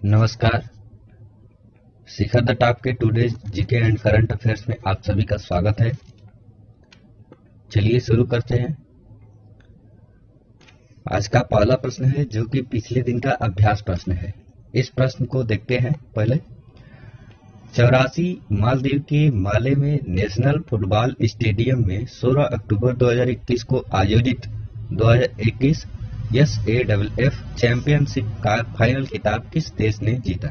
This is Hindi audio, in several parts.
नमस्कार। शिखर द टॉप के today GK and current affairs में आप सभी का स्वागत है। चलिए शुरू करते हैं। आज का पहला प्रश्न है जो कि पिछले दिन का अभ्यास प्रश्न है। इस प्रश्न को देखते हैं। पहले 84 मालदीव के माले में नेशनल फुटबॉल स्टेडियम में 16 अक्टूबर 2021 को आयोजित 2021 SAFF चैंपियनशिप का फाइनल खिताब किस देश ने जीता?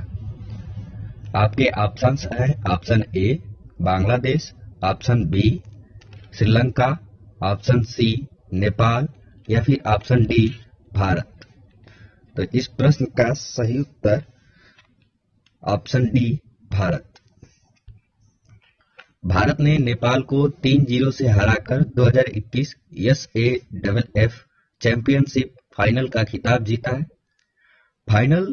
आपके ऑप्शंस हैं option A Bangladesh, option B Sri Lanka, option C Nepal या फिर ऑप्शन डी भारत। तो इस प्रश्न का सही उत्तर ऑप्शन डी भारत। भारत ने नेपाल को 3-0 से हराकर 2021 SAFF चैंपियनशिप फाइनल का खिताब जीता है। फाइनल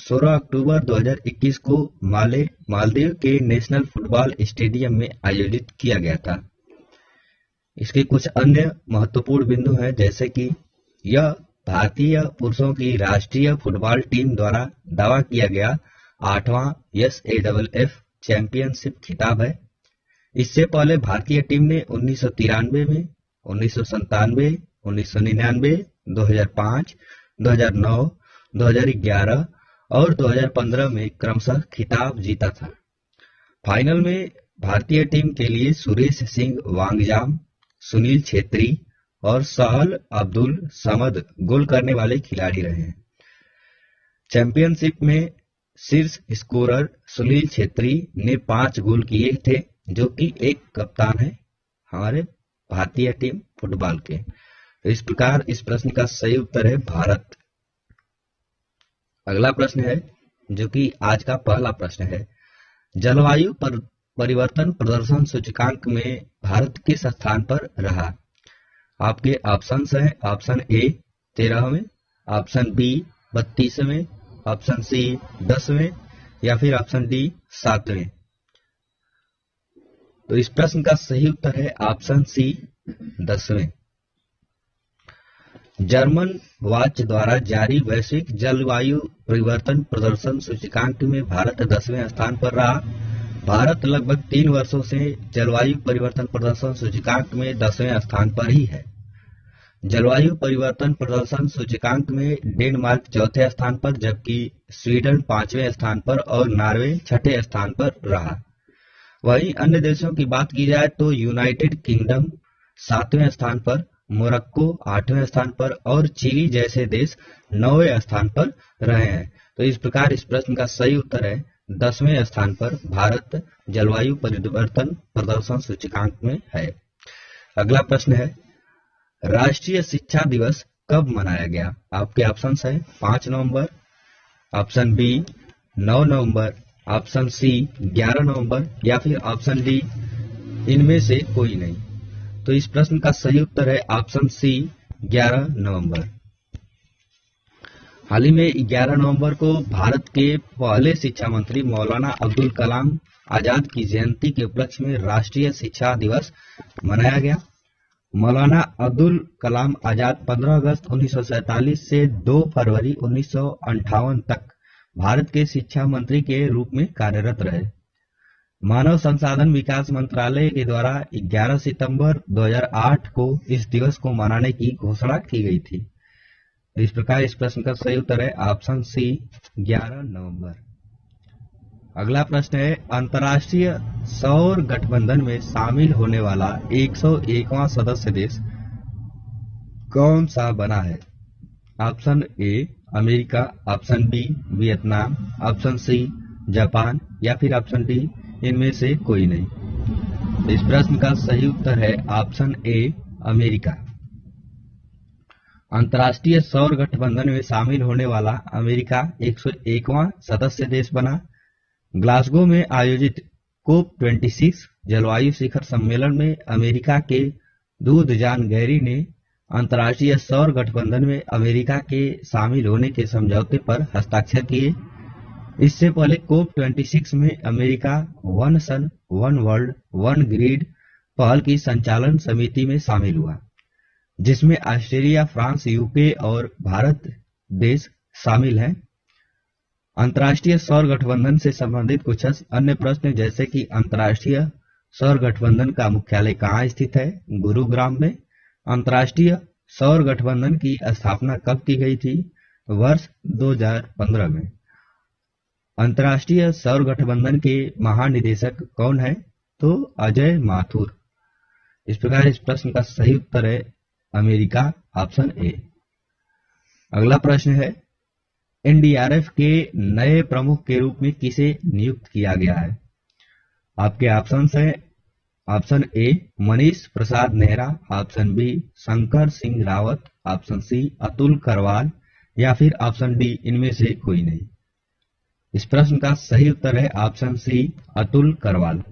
16 अक्टूबर 2021 को मालदीव के नेशनल फुटबॉल स्टेडियम में आयोजित किया गया था। इसके कुछ अन्य महत्वपूर्ण बिंदु हैं, जैसे कि यह भारतीय पुरुषों की राष्ट्रीय फुटबॉल टीम द्वारा दावा किया गया 8वां SAFF चैंपियनशिप खिताब है। इससे पहले भारतीय टीम ने 1993 में, 1997, 1999, 2005, 2009, 2011 और 2015 में क्रमशः खिताब जीता था। फाइनल में भारतीय टीम के लिए सुरेश सिंह वांगजाम, सुनील छेत्री और सहल अब्दुल समद गोल करने वाले खिलाड़ी रहे हैं। चैंपियनशिप में शीर्ष स्कोरर सुनील छेत्री ने 5 गोल किए थे, जो कि एक कप्तान है हमारे भारतीय टीम फुटबॉल के। तो इस प्रकार इस प्रश्न का सही उत्तर है भारत। अगला प्रश्न है जो कि आज का पहला प्रश्न है। जलवायु परिवर्तन प्रदर्शन सूचकांक में भारत किस स्थान पर रहा? आपके ऑप्शंस हैं ऑप्शन ए 13वें, ऑप्शन बी 32वें, ऑप्शन सी 10वें या फिर ऑप्शन डी 7वें। तो इस प्रश्न का सही उत्तर है ऑप्शन सी 10वें। जर्मन वॉच द्वारा जारी वैश्विक जलवायु परिवर्तन प्रदर्शन सूचकांक में भारत 10वें स्थान पर रहा। भारत लगभग 3 वर्षों से जलवायु परिवर्तन प्रदर्शन सूचकांक में 10वें स्थान पर ही है। जलवायु परिवर्तन प्रदर्शन सूचकांक में डेनमार्क 4थे स्थान पर, जबकि स्वीडन 5वें स्थान पर और नॉर्वे 6ठे स्थान पर रहा। वहीं अन्य देशों की बात की जाए तो यूनाइटेड किंगडम 7वें स्थान पर, मोरक्को 8वें स्थान पर और चिली जैसे देश 9वें स्थान पर रहे हैं। तो इस प्रकार इस प्रश्न का सही उत्तर है 10वें स्थान पर भारत जलवायु परिवर्तन प्रदर्शन सूचकांक में है। अगला प्रश्न है, राष्ट्रीय शिक्षा दिवस कब मनाया गया? आपके ऑप्शंस है 5 नवंबर, ऑप्शन बी 9 नवंबर, ऑप्शन सी 11 नवंबर या फिर ऑप्शन डी इनमें से कोई नहीं। तो इस प्रश्न का सही उत्तर है ऑप्शन सी 11 नवंबर। हाल ही में 11 नवंबर को भारत के पहले शिक्षा मंत्री मौलाना अब्दुल कलाम आजाद की जयंती के उपलक्ष्य में राष्ट्रीय शिक्षा दिवस मनाया गया। मौलाना अब्दुल कलाम आजाद 15 अगस्त 1947 से 2 फरवरी 1958 तक भारत के शिक्षा मंत्री के रूप में कार्यरत रहे। मानव संसाधन विकास मंत्रालय के द्वारा 11 सितंबर 2008 को इस दिवस को मनाने की घोषणा की गई थी। इस प्रकार इस प्रश्न का सही उत्तर है ऑप्शन सी 11 नवंबर। अगला प्रश्न है, अंतर्राष्ट्रीय सौर गठबंधन में शामिल होने वाला 101वां सदस्य देश कौन सा बना है? Option A America, option B Vietnam, option C Japan या फिर ऑप्शन डी इनमें से कोई नहीं। इस प्रश्न का सही उत्तर है ऑप्शन ए अमेरिका। अंतर्राष्ट्रीय सौर गठबंधन में शामिल होने वाला अमेरिका 101वां सदस्य देश बना। ग्लासगो में आयोजित COP26 जलवायु शिखर सम्मेलन में अमेरिका के दूधजान गैरी ने अंतर्राष्ट्रीय सौर गठबंधन में अमेरिका के शामिल होने के समझौते पर हस्ताक्षर किए। इससे पहले COP26 में America one sun one world one grid पहल की संचालन समिति में शामिल हुआ, जिसमें ऑस्ट्रेलिया, फ्रांस, यूके और भारत देश शामिल हैं। अंतर्राष्ट्रीय सौर गठबंधन से संबंधित कुछ अन्य प्रश्न, जैसे कि अंतर्राष्ट्रीय सौर गठबंधन का मुख्यालय कहाँ स्थित है? गुरुग्राम में। अंतर्राष्ट्रीय सौर गठबंधन की स्थापना कब की गई थी? वर्ष 2015 में। अंतर्राष्ट्रीय सौर गठबंधन के महानिदेशक कौन है? तो अजय माथुर। इस प्रकार इस प्रश्न का सही उत्तर है अमेरिका, ऑप्शन ए। अगला प्रश्न है, एनडीआरएफ के नए प्रमुख के रूप में किसे नियुक्त किया गया है? आपके ऑप्शंस हैं, option A Manish Prasad Nehra, option B Shankar Singh Rawat, option C Atul Karwal, या फिर ऑप्शन डी इनमें से कोई नहीं। इस प्रश्न का सही उत्तर है option C Atul Karwal.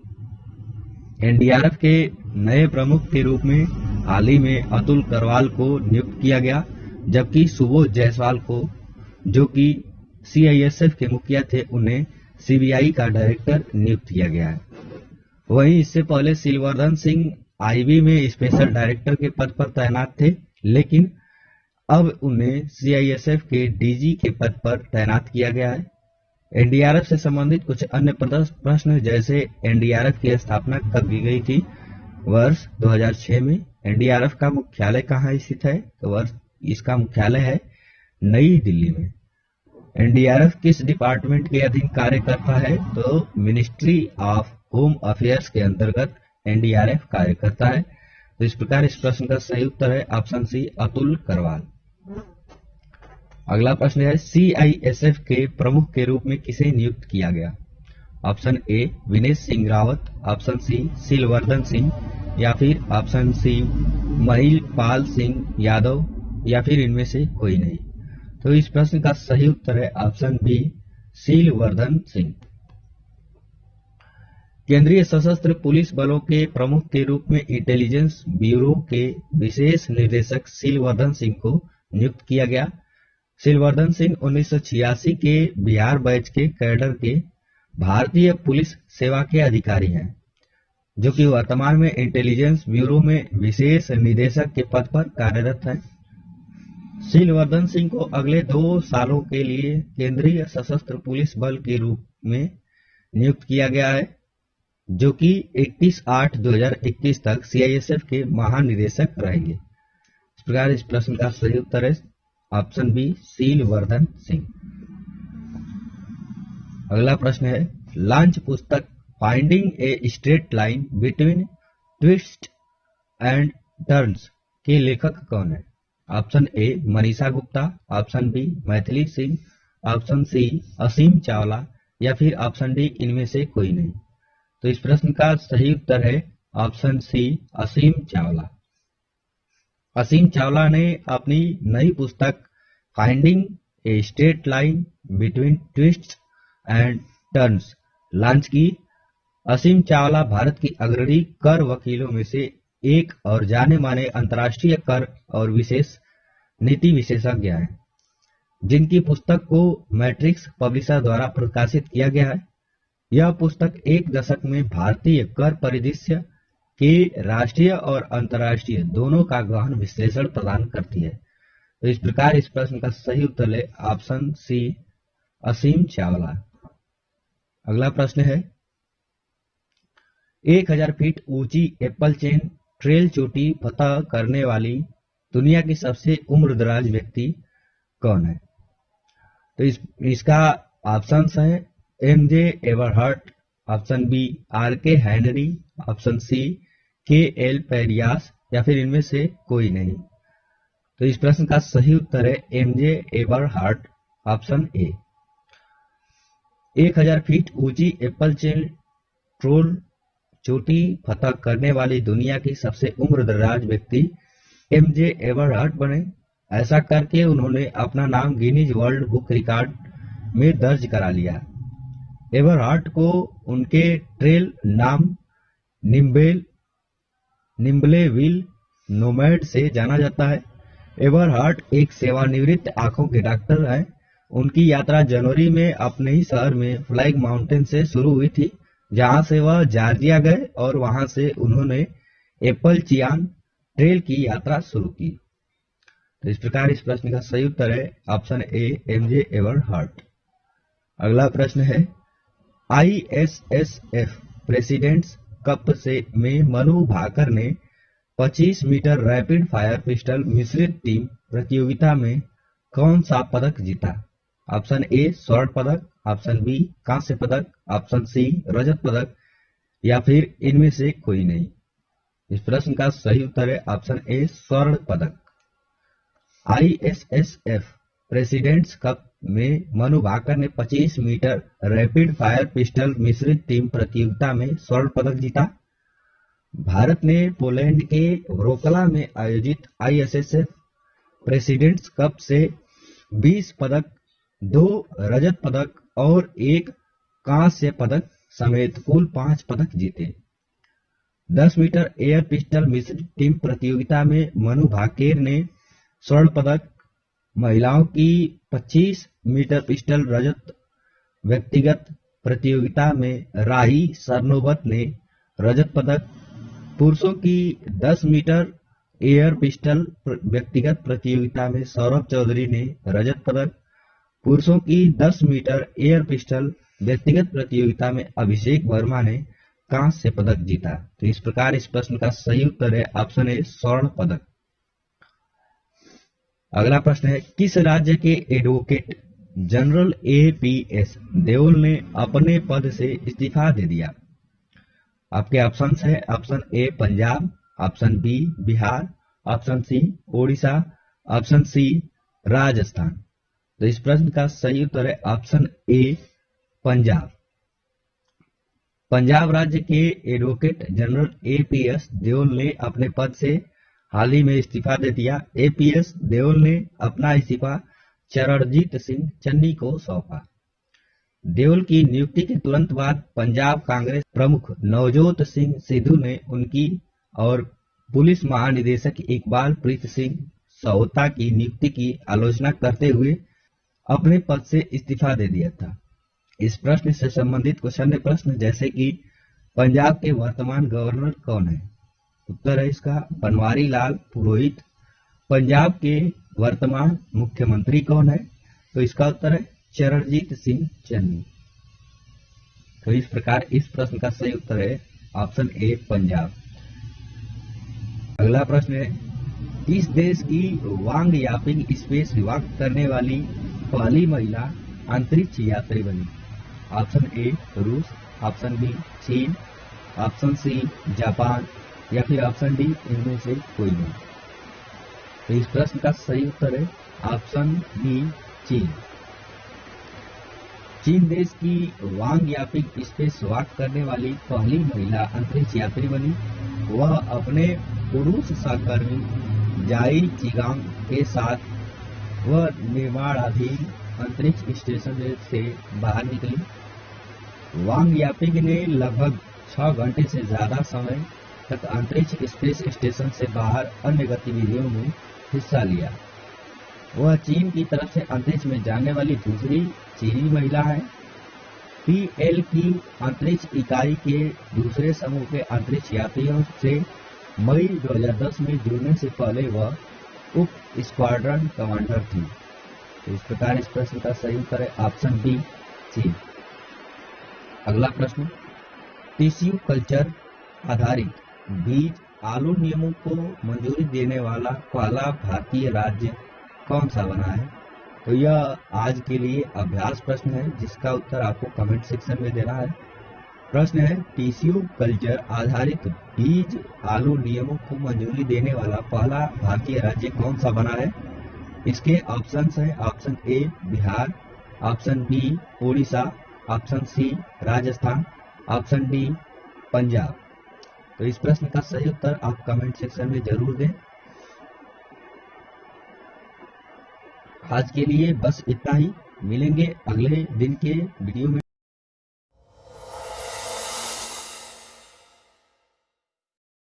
NDRF के नए प्रमुख के रूप में हाल ही में अतुल करवाल को नियुक्त किया गया, जबकि सुबोध जायसवाल को, जो कि सीआईएसएफ के मुखिया थे, उन्हें सीबीआई का डायरेक्टर नियुक्त किया गया है। वहीं इससे पहले सिलवर्धन सिंह आईबी में स्पेशल डायरेक्टर के पद पर तैनात थे, लेकिन अब उन्हें सीआईएसएफ के डीजी के पद पर तैनात किया गया है। एनडीआरएफ से संबंधित कुछ अन्य प्रश्न, जैसे एनडीआरएफ की स्थापना कब की गई थी? वर्ष 2006 में। एनडीआरएफ का मुख्यालय कहाँ स्थित है? तो इसका मुख्यालय है नई दिल्ली में। एनडीआरएफ किस डिपार्टमेंट के अधीन कार्य करता है? तो मिनिस्ट्री ऑफ होम अफेयर्स के अंतर्गत एनडीआरएफ कार्य करता है। तो इस प्रकार इस प्रश्न का सही उत्तर है ऑप्शन सी अतुल करवाल। अगला प्रश्न है, सीआईएसएफ के प्रमुख के रूप में किसे नियुक्त किया गया? Option A Vinesh Singh Rawat, option C Silvardhan Singh, या फिर ऑप्शन सी महिलपाल सिंह यादव, या फिर इनमें से कोई नहीं। तो इस प्रश्न का सही उत्तर है ऑप्शन बी सिलवर्धन सिंह। केंद्रीय सशस्त्र पुलिस बलों के प्रमुख के रूप में इंटेलिजेंस ब्यूरो के विशेष निदेशक सिलवर्धन सिंह को नियुक्त किया गया। सिलवर्धन सिंह 1986 के बिहार बैच के कैडर के भारतीय पुलिस सेवा के अधिकारी हैं, जो कि वर्तमान में इंटेलिजेंस ब्यूरो में विशेष निदेशक के पद पर कार्यरत हैं। सिलवर्धन सिंह को अगले 2 सालों के लिए केंद्रीय सशस्त्र पुलिस बल के रूप में नियुक्त किया गया है, जो कि 31/8/2021 तक सीआईएसएफ के महानिदेशक रहेंगे। इस प्रकार इस प्रश्न का सही उत्तर है ऑप्शन बी सिलवर्धन सिंह। अगला प्रश्न है, लॉन्च पुस्तक finding a straight line between twist and turns के लेखक कौन है? Option A Manisha Gupta, option B Maithili Singh, option C Aseem Chawla, या फिर ऑप्शन डी इनमें से कोई नहीं। तो इस प्रश्न का सही उत्तर है ऑप्शन सी असीम चावला। असीम चावला ने अपनी नई पुस्तक finding a straight line between twists and turns launch की। असीम चावला भारत की अग्रणी कर वकीलों में से एक और जाने माने अंतर्राष्ट्रीय कर और विशेष नीति विशेषज्ञ हैं, जिनकी पुस्तक को मैट्रिक्स पब्लिशर द्वारा प्रकाशित किया गया है। यह पुस्तक एक दशक में भारतीय कर परिदृश्य के राष्ट्रीय और अंतर्राष्ट्रीय दोनों का गहन विश्लेषण प्रदान करती है। तो इस प्रकार इस प्रश्न का सही उत्तर है ऑप्शन सी असीम चावला। अगला प्रश्न है, 1000 फीट ऊंची एप्पल चेन ट्रेल चोटी फतह करने वाली दुनिया की सबसे उम्रदराज व्यक्ति कौन है? तो इसका ऑप्शंस है MJ Everhart, option B RK Henry, option C KL Perias, या फिर इनमें से कोई नहीं। तो इस प्रश्न का सही उत्तर है MJ Everhart, option A. 1000 feet ऊंची एप्पल चेन ट्रोल चोटी फतह करने वाली दुनिया की सबसे उम्रदराज व्यक्ति एमजे एवरहार्ट बने। ऐसा करके उन्होंने अपना नाम गिनीज वर्ल्ड बुक रिकॉर्ड में दर्ज करा लिया। एवरहार्ट को उनके ट्रेल नाम निम्बलेविल नोमैड से जाना जाता है। एवरहार्ट एक सेवानिवृत्त आंखों के डॉक्टर हैं। उनकी यात्रा जनवरी में अपने ही शहर में फ्लैग माउंटेन से शुरू हुई थी, जहां से वह जॉर्जिया गए और वहां से उन्होंने एप्पल चियान ट्रेल की यात्रा शुरू की। तो इस प्रकार इस प्रश्न का सही उत्तर है ऑप्शन ए एमजे एवरहार्ट। अगला प्रश्न है, ISSF प्रेसिडेंट्स कप से में मनु भाकर ने 25 मीटर रैपिड फायर पिस्टल मिश्रित टीम प्रतियोगिता में कौन सा पदक जीता? ऑप्शन ए स्वर्ण पदक, ऑप्शन बी कांस्य पदक, ऑप्शन सी रजत पदक या फिर इनमें से कोई नहीं। इस प्रश्न का सही उत्तर है ऑप्शन ए स्वर्ण पदक। ISSF प्रेसिडेंट्स कप में मनु भाकर ने 25 मीटर रैपिड फायर पिस्टल मिश्रित टीम प्रतियोगिता में स्वर्ण पदक जीता। भारत ने पोलैंड के व्रोकला में आयोजित ISSF प्रेसिडेंट्स कप से 20 पदक, 2 रजत पदक और 1 कांस्य पदक समेत कुल 5 पदक जीते। 10 मीटर एयर पिस्टल मिश्रित टीम प्रतियोगिता में मनु भाकेर ने स्वर्ण पदक, महिलाओं की 25 मीटर पिस्टल रजत, व्यक्तिगत प्रतियोगिता में राही सरनोबत ने रजत पदक, पुरुषों की 10 मीटर एयर पिस्टल व्यक्तिगत प्रतियोगिता में सौरभ चौधरी ने रजत पदक, पुरुषों की 10 मीटर एयर पिस्टल व्यक्तिगत प्रतियोगिता में अभिषेक वर्मा ने कांस्य पदक जीता। तो इस प्रकार इस प्रश्न का सही उत्तर है ऑप्शन ए स्वर्ण पदक। अगला प्रश्न है, किस राज्य के एडवोकेट जनरल APS देओल ने अपने पद से इस्तीफा दे दिया? आपके ऑप्शंस है option A Punjab, option B Bihar, option C Odisha, option C Rajasthan. तो इस प्रश्न का सही उत्तर है ऑप्शन ए पंजाब। पंजाब राज्य के एडवोकेट जनरल APS देओल ने अपने पद से हाल ही में इस्तीफा दे दिया। APS देओल ने अपना इस्तीफा चरणजीत सिंह चन्नी को सौंपा। देओल की नियुक्ति के तुरंत बाद पंजाब कांग्रेस प्रमुख नवजोत सिंह सिद्धू ने उनकी और पुलिस महानिदेशक इकबाल प्रीत सिंह सहोता की नियुक्ति की आलोचना करते हुए अपने पद से इस्तीफा दे दिया था। इस प्रश्न से संबंधित कुछ अन्य प्रश्न जैसे कि पंजाब के वर्तमान गवर्नर कौन है? उत्तर है इसका बनवारी लाल पुरोहित। पंजाब के वर्तमान मुख्यमंत्री कौन है? तो इसका उत्तर है चरणजीत सिंह चन्नी। तो इस प्रकार इस प्रश्न का सही उत्तर है ऑप्शन ए पंजाब। अगला प्रश्न है, किस देश की वांग यापिंग स्पेस वॉक करने वाली पहली महिला अंतरिक्ष यात्री बनी? ऑप्शन ए रूस, ऑप्शन बी चीन, ऑप्शन सी जापान या फिर ऑप्शन डी इनमें से कोई नहीं। तो इस प्रश्न का सही उत्तर है ऑप्शन बी चीन। चीन देश की वांग यापिंग स्पेस वॉक करने वाली पहली महिला अंतरिक्ष यात्री बनी। वह अपने पुरुष सहकर्मी जाई चिगांग के साथ वह निर्माणाधीन अंतरिक्ष स्टेशन से बाहर निकली। वांग यापिंग ने लगभग 6 घंटे से ज्यादा समय तक अंतरिक्ष स्पेस स्टेशन से बाहर अन्य गतिविधियों में हिस्सा लिया। वह चीन की तरफ से अंतरिक्ष में जाने वाली दूसरी चीनी महिला है। PL की अंतरिक्ष इकाई के दूसरे समूह के अंतरिक्ष यात्रियों से मई 2010 में जुड़ने से पहले वह उप स्क्वाड्रन कमांडर थी। तो इस प्रकार इस प्रश्न का सही उत्तर है ऑप्शन बी चीन। अगला प्रश्न, टिश्यू कल्चर आधारित बीज आलू नियमों को मंजूरी देने वाला पहला भारतीय राज्य कौन सा बना है? तो यह आज के लिए अभ्यास प्रश्न है जिसका उत्तर आपको कमेंट सेक्शन में देना है। प्रश्न है, टिश्यू कल्चर आधारित बीज आलू नियमों को मंजूरी देने वाला पहला भारतीय राज्य कौन सा बना है? इसके ऑप्शंस है option A Bihar, option B Odisha, option C Rajasthan, option D Punjab. तो इस प्रश्न का सही उत्तर आप कमेंट सेक्शन में जरूर दें। आज के लिए बस इतना ही, मिलेंगे अगले दिन के वीडियो में।